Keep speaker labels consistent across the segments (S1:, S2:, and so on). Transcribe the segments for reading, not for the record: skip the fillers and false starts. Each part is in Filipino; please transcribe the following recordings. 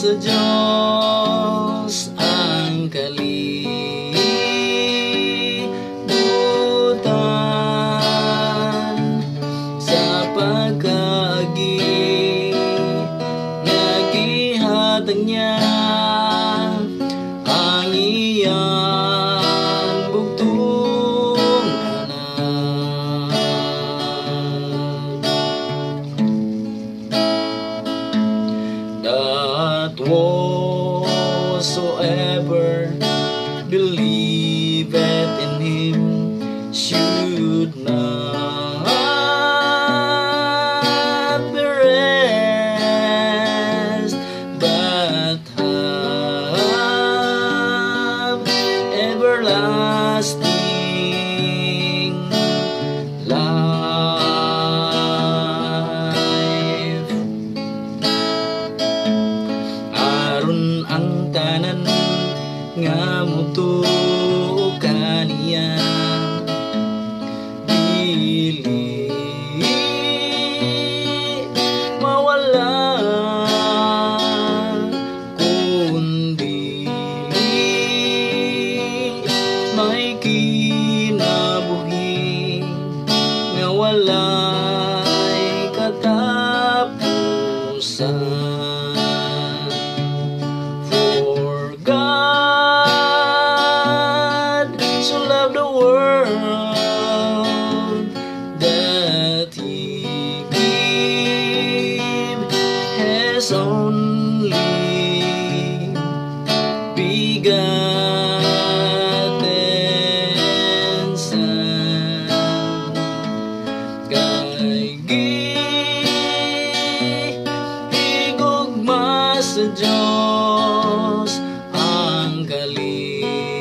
S1: sa Diyos ang kalibutan, sa pagkaagi nagihatag niya ang iyang bugtong anak. That whosoever believeth in him should not perish, but have everlasting life. Aron ang tanan nga mutuo kaniya, dili mawala, kundi may kinabuhi nga walay katapusan. For God so loved the world that He gave His only begotten Son. Kay gihigugma sa Diyos ang kalibutan,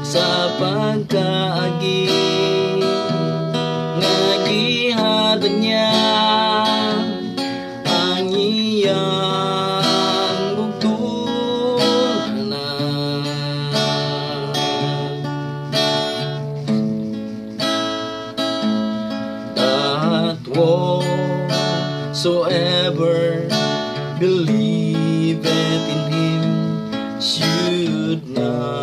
S1: sa pagkaagi nga gihatag niya ang iyang bugtong anak. That whosoever believeth in him should not